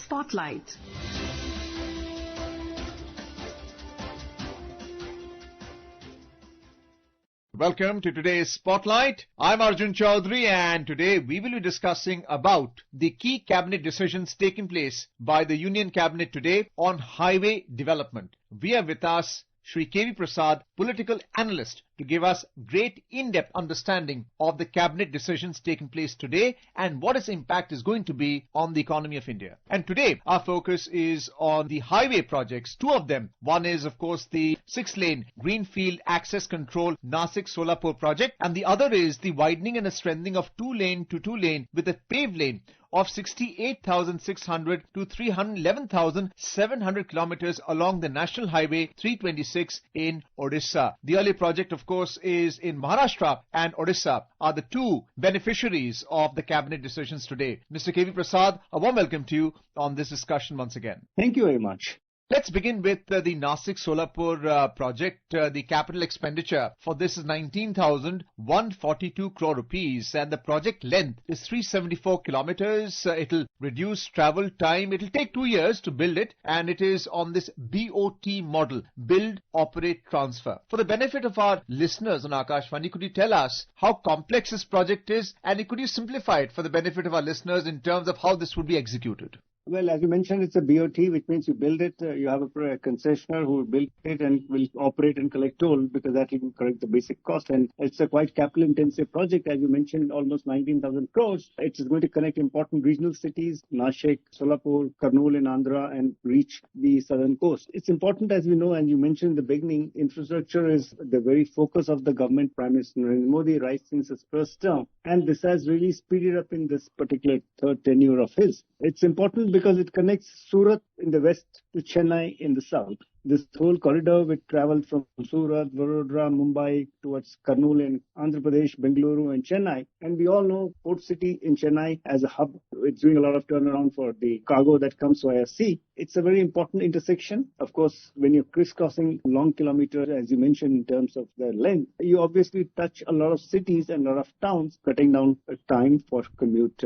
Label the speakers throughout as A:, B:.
A: Spotlight.
B: Welcome to today's Spotlight. I'm Arjun Chaudhary, and today we will be discussing about the key cabinet decisions taking place by the Union Cabinet today on highway development. We have with us Shri K.V. Prasad, political analyst, to give us great in-depth understanding of the cabinet decisions taking place today and what its impact is going to be on the economy of India. And today our focus is on the highway projects, two of them. One is, of course, the 6-lane greenfield access control Nashik Solapur project, and the other is the widening and a strengthening of 2-lane to 2-lane with a paved lane of 68,600 to 311,700 kilometers along the National Highway 326 in Odisha. The earlier project, of course, is in Maharashtra, and Odisha are the two beneficiaries of the cabinet decisions today. Mr. K.V. Prasad, a warm welcome to you on this discussion once again.
C: Thank you very much.
B: Let's begin with the Nashik Solapur project. The capital expenditure for this is 19,142 crore rupees, and the project length is 374 kilometers. It'll reduce travel time. It'll take 2 years to build it, and it is on this BOT model, build, operate, transfer. For the benefit of our listeners on Akashvani, could you tell us how complex this project is, and could you simplify it for the benefit of our listeners in terms of how this would be executed?
C: Well, as you mentioned, it's a BOT, which means you build it, you have a concessionaire who will build it and will operate and collect toll, because that will correct the basic cost. And it's a quite capital intensive project. As you mentioned, almost 19,000 crores. It is going to connect important regional cities, Nashik, Solapur, Kurnool in Andhra, and reach the southern coast. It's important, as we know, and you mentioned in the beginning, infrastructure is the very focus of the government. Prime Minister Narendra Modi, right since his first term. And this has really speeded up in this particular third tenure of his. It's important because it connects Surat in the west to Chennai in the south. This whole corridor will travel from Surat, Vadodara, Mumbai towards Kurnool in Andhra Pradesh, Bengaluru and Chennai. And we all know Port City in Chennai as a hub. It's doing a lot of turnaround for the cargo that comes via sea. It's a very important intersection. Of course, when you're crisscrossing long kilometers, as you mentioned in terms of the length, you obviously touch a lot of cities and a lot of towns, cutting down time for commute.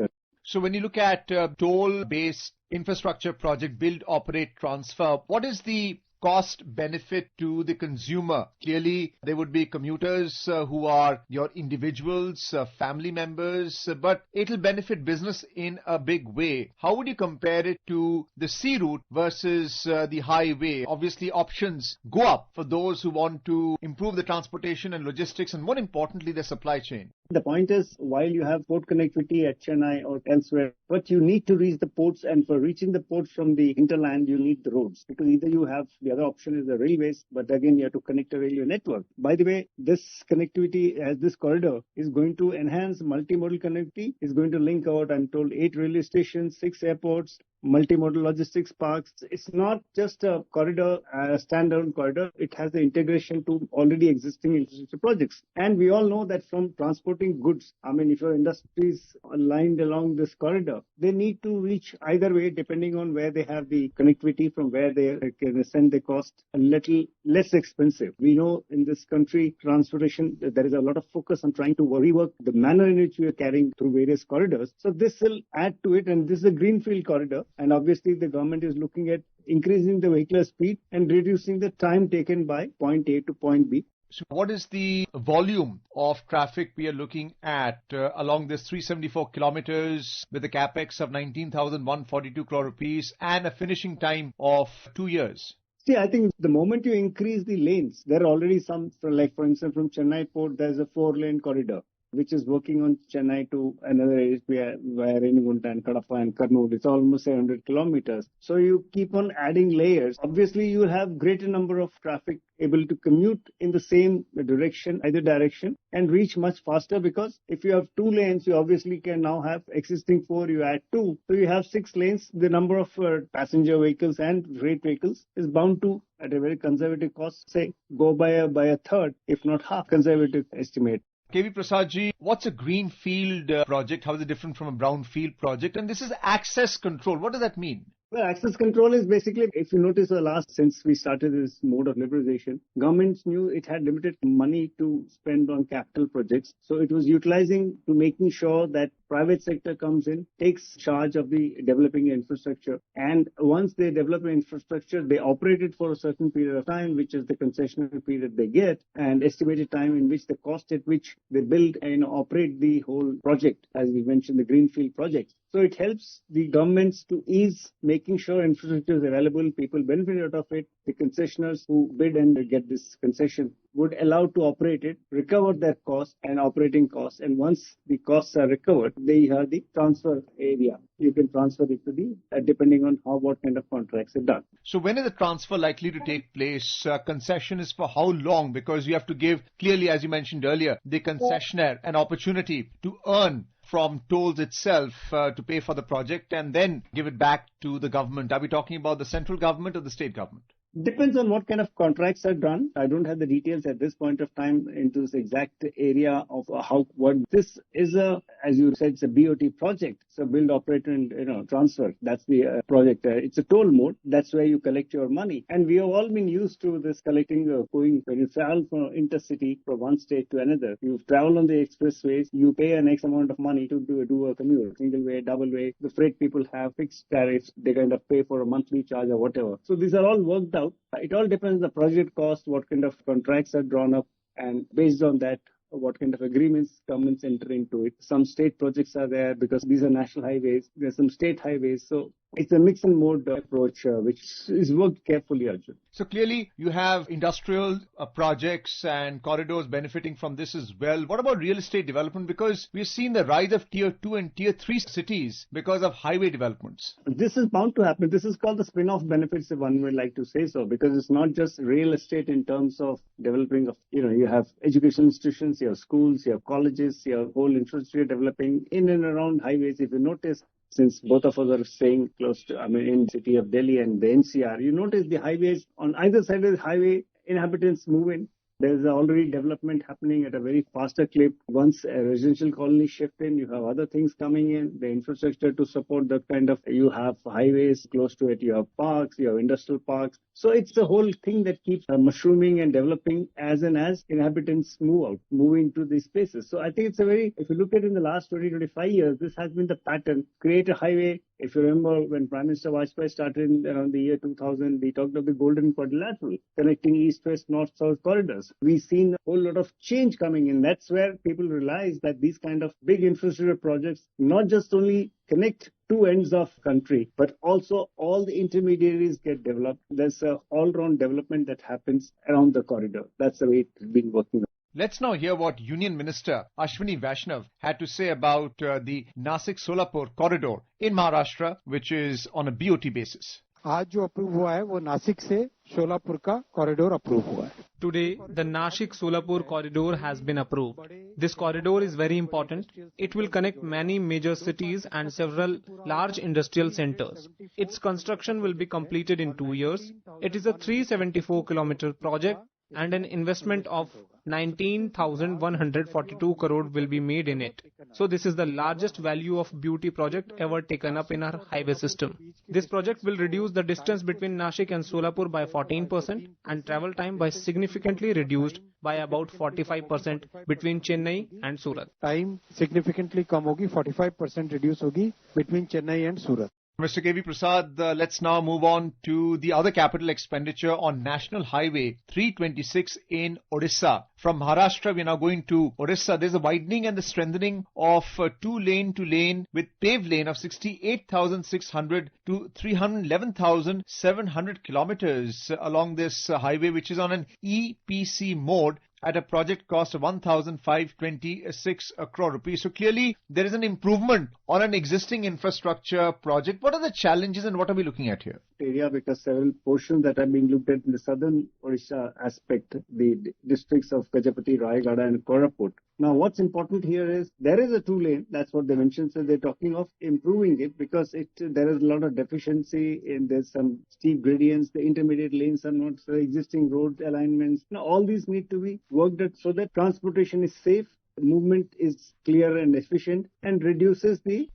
B: So when you look at toll-based infrastructure project, build, operate, transfer, what is the cost benefit to the consumer? Clearly, there would be commuters who are your individuals, family members, but it'll benefit business in a big way. How would you compare it to the sea route versus the highway? Obviously, options go up for those who want to improve the transportation and logistics, and more importantly, the supply chain.
C: The point is, while you have port connectivity at Chennai or elsewhere, but you need to reach the ports, and for reaching the ports from the hinterland, you need the roads. Because either you have, the other option is the railways, but again, you have to connect a railway network. By the way, this connectivity, as this corridor, is going to enhance multimodal connectivity, is going to link out, I'm told, 8 railway stations, 6 airports, multimodal logistics parks. It's not just a corridor, a standalone corridor. It has the integration to already existing infrastructure projects. And we all know that from transporting goods, if your industries are lined along this corridor, they need to reach either way, depending on where they have the connectivity, from where they can send the cost a little less expensive. We know in this country, transportation, there is a lot of focus on trying to rework the manner in which we are carrying through various corridors. So this will add to it, and this is a greenfield corridor. And obviously, the government is looking at increasing the vehicular speed and reducing the time taken by point A to point B.
B: So what is the volume of traffic we are looking at along this 374 kilometers with a capex of 19,142 crore rupees and a finishing time of 2 years?
C: See, I think the moment you increase the lanes, there are already some, like for instance, from Chennai port, there's a 4-lane corridor, which is working on Chennai to another area via Renigunta and Kadapa and Kurnool. It's almost 700 kilometers. So you keep on adding layers. Obviously, you will have greater number of traffic able to commute in the same direction, either direction, and reach much faster, because if you have 2 lanes, you obviously can now have existing 4, you add 2. So you have 6 lanes. The number of passenger vehicles and freight vehicles is bound to, at a very conservative cost, say, go by a third, if not half, conservative estimate.
B: K.V. Prasad ji, what's a greenfield project? How is it different from a brownfield project? And this is access control. What does that mean?
C: Well, access control is basically, if you notice since we started this mode of liberalization, governments knew it had limited money to spend on capital projects. So it was utilizing to making sure that private sector comes in, takes charge of the developing infrastructure. And once they develop an infrastructure, they operate it for a certain period of time, which is the concessional period they get, and estimated time in which the cost at which they build and operate the whole project, as we mentioned, the greenfield projects. So it helps the governments to ease making sure infrastructure is available, people benefit out of it. The concessioners who bid and get this concession would allow to operate it, recover their costs and operating costs. And once the costs are recovered, they have the transfer area. You can transfer it to depending on what kind of contracts are done.
B: So when is the transfer likely to take place? Concession is for how long? Because you have to give, clearly, as you mentioned earlier, the concessionaire an opportunity to earn from tolls itself to pay for the project and then give it back to the government. Are we talking about the central government or the state government?
C: Depends on what kind of contracts are done. I don't have the details at this point of time into this exact area of what this is as you said, it's a BOT project. So build, operate and transfer. That's the project. It's a toll mode. That's where you collect your money. And we have all been used to this collecting, going when you travel from intercity from one state to another. You travel on the expressways. You pay an X amount of money to do a commute, single way, double way. The freight people have fixed tariffs. They kind of pay for a monthly charge or whatever. So these are all worked out. It all depends on the project cost, what kind of contracts are drawn up, and based on that, what kind of agreements governments enter into it. Some state projects are there because these are national highways. There's some state highways. So it's a mix and mode approach, which is worked carefully, Arjun.
B: So clearly you have industrial projects and corridors benefiting from this as well. What about real estate development? Because we've seen the rise of tier 2 and tier 3 cities because of highway developments.
C: This is bound to happen. This is called the spin-off benefits, if one would like to say so, because it's not just real estate in terms of developing of, you have education institutions, you have schools, you have colleges, you have whole infrastructure developing in and around highways. If you notice, since both of us are staying close to, in the city of Delhi and the NCR, you notice the highways, on either side of the highway, inhabitants move in. There's already development happening at a very faster clip. Once a residential colony shift in, you have other things coming in, the infrastructure to support that kind of, you have highways close to it, you have parks, you have industrial parks. So it's the whole thing that keeps mushrooming and developing as inhabitants move into these spaces. So I think it's if you look at it in the last 25 years, this has been the pattern. Create a highway. If you remember when Prime Minister Vajpayee started around the year 2000, we talked of the Golden Quadrilateral, connecting east-west, north-south corridors. We've seen a whole lot of change coming in. That's where people realize that these kind of big infrastructure projects not just only connect two ends of country, but also all the intermediaries get developed. There's a all-round development that happens around the corridor. That's the way it's been working.
B: Let's now hear what Union Minister Ashwini Vaishnav had to say about the Nashik Solapur Corridor in Maharashtra, which is on a BOT basis.
A: आज जो approve हुआ है वो नासिक से सोलापुर का corridor approve हुआ है.
D: Today, the Nashik Solapur corridor has been approved. This corridor is very important. It will connect many major cities and several large industrial centers. Its construction will be completed in 2 years. It is a 374-kilometer project and an investment of 19,142 crore will be made in it. So this is the largest value of beauty project ever taken up in our highway system. This project will reduce the distance between Nashik and Solapur by 14% and travel time by significantly reduced by about 45% between Chennai and Surat.
A: Time significantly कम होगी, 45% reduce होगी between Chennai and Surat.
B: Mr. K.V. Prasad, let's now move on to the other capital expenditure on National Highway 326 in Odisha. From Maharashtra, we are now going to Odisha. There's a widening and the strengthening of 2-lane to lane with paved lane of 68,600 to 311,700 kilometers along this highway, which is on an EPC mode at a project cost of 1,526 crore rupees. So clearly there is an improvement on an existing infrastructure project. What are the challenges and what are we looking at here?
C: Area, because several portions that are being looked at in the southern Odisha aspect, the districts of Gajapati, Rayagada and Koraput. Now what's important here is there is a 2-lane, that's what they mentioned, so they're talking of improving it because there is a lot of deficiency and there's some steep gradients, the intermediate lanes are not, the existing road alignments. Now all these need to be worked out so that transportation is safe movement is clear and efficient and reduces the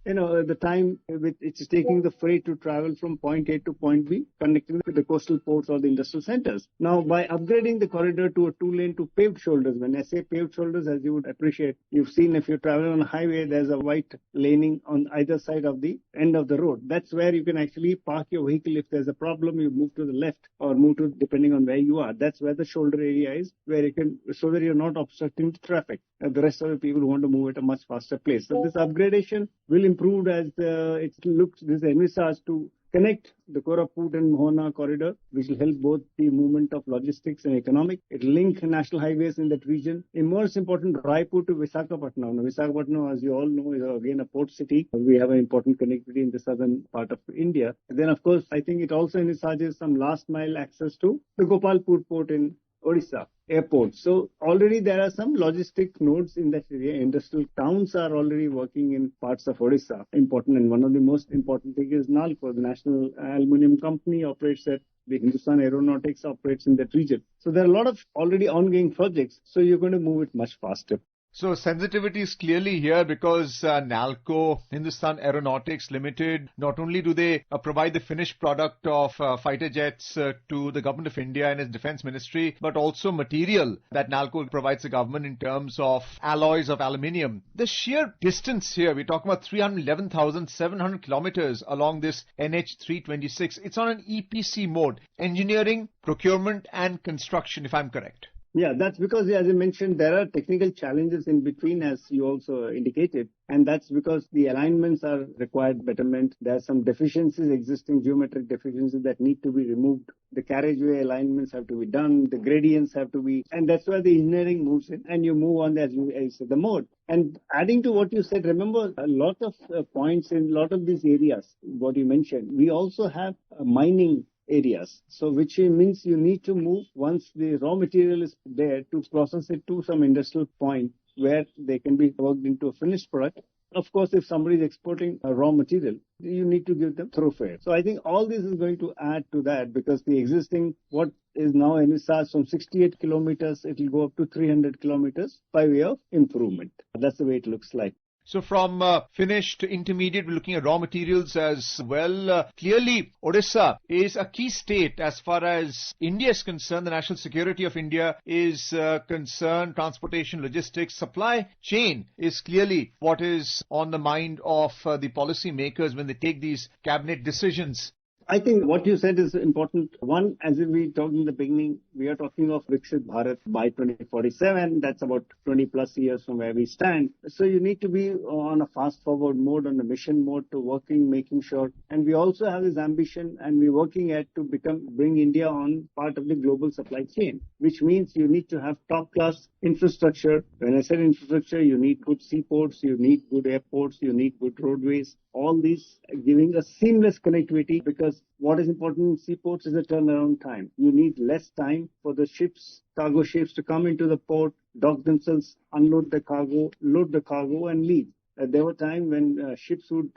C: time which it's taking the freight to travel from point A to point B, connecting with the coastal ports or the industrial centers. Now, by upgrading the corridor to a 2-lane to paved shoulders, when I say paved shoulders, as you would appreciate, you've seen if you're traveling on a highway, there's a white laning on either side of the end of the road. That's where you can actually park your vehicle. If there's a problem, you move to the left or move to, depending on where you are. That's where the shoulder area is, where you can, so that you're not obstructing the traffic. The rest of the people want to move at a much faster pace. So this upgradation will improve as it looks, this envisaged to connect the Koraput and Mohana corridor, which will help both the movement of logistics and economic. It will link national highways in that region. And most important, Raipur to Visakhapatnam. Now, Visakhapatnam, as you all know, is again a port city. We have an important connectivity in the southern part of India. And then, of course, I think it also envisages some last mile access to the Gopalpur port in Odisha airport. So already there are some logistic nodes in that area. Industrial towns are already working in parts of Odisha. Important, and one of the most important things is NALCO, the National Aluminium Company, operates at the Hindustan Aeronautics operates in that region. So there are a lot of already ongoing projects. So you're going to move it much faster.
B: So sensitivity is clearly here because NALCO, Hindustan Aeronautics Limited, not only do they provide the finished product of fighter jets to the government of India and its defense ministry, but also material that NALCO provides the government in terms of alloys of aluminium. The sheer distance here, we're talking about 311,700 kilometers along this NH 326. It's on an EPC mode, engineering, procurement and construction, if I'm correct.
C: Yeah, that's because, as you mentioned, there are technical challenges in between, as you also indicated. And that's because the alignments are required betterment. There are some deficiencies, existing geometric deficiencies that need to be removed. The carriageway alignments have to be done. The gradients have to be, and that's where the engineering moves in. And you move on, as you said, the mode. And adding to what you said, remember a lot of points in a lot of these areas, what you mentioned. We also have mining areas. So which means you need to move once the raw material is there to process it to some industrial point where they can be worked into a finished product. Of course, if somebody is exporting a raw material, you need to give them thoroughfare. So I think all this is going to add to that because the existing, what is now envisaged from 68 kilometers, it will go up to 300 kilometers by way of improvement. That's the way it looks like.
B: So from finished to intermediate, we're looking at raw materials as well. Clearly, Odisha is a key state as far as India is concerned. The national security of India is concerned. Transportation, logistics, supply chain is clearly what is on the mind of the policy makers when they take these cabinet decisions.
C: I think what you said is important. One, as we talked in the beginning, we are talking of Viksit Bharat by 2047. That's about 20 plus years from where we stand. So you need to be on a fast forward mode, on a mission mode to working, making sure. And we also have this ambition and we're working at to bring India on part of the global supply chain, which means you need to have top class infrastructure. When I said infrastructure, you need good seaports, you need good airports, you need good roadways. All these giving a seamless connectivity because what is important in seaports is the turnaround time. You need less time for the ships, cargo ships to come into the port, dock themselves, unload the cargo, load the cargo and leave. There were times when ships would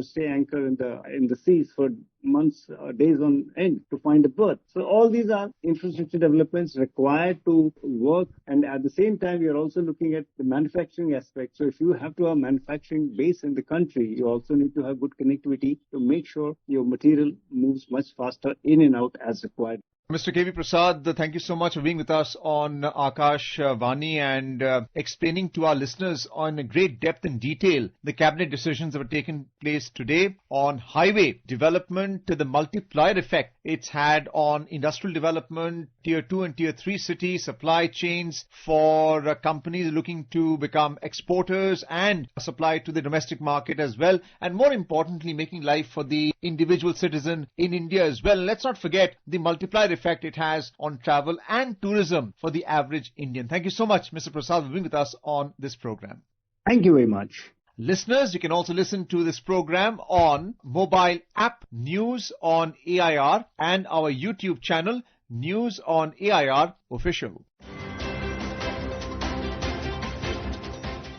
C: stay anchor in the seas for months, days on end to find a berth. So all these are infrastructure developments required to work. And at the same time, you're also looking at the manufacturing aspect. So if you have to have manufacturing base in the country, you also need to have good connectivity to make sure your material moves much faster in and out as required.
B: Mr. K.V. Prasad, thank you so much for being with us on Akash Vani and explaining to our listeners on great depth and detail the cabinet decisions that were taken place today on highway development, to the multiplier effect it's had on industrial development, tier 2 and tier 3 cities, supply chains for companies looking to become exporters and supply to the domestic market as well, and more importantly, making life for the individual citizen in India as well. Let's not forget the multiplier effect it has on travel and tourism for the average Indian. Thank you so much, Mr. Prasad, for being with us on this program.
C: Thank you very much.
B: Listeners, you can also listen to this program on mobile app News on AIR and our YouTube channel News on AIR Official.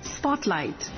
E: Spotlight.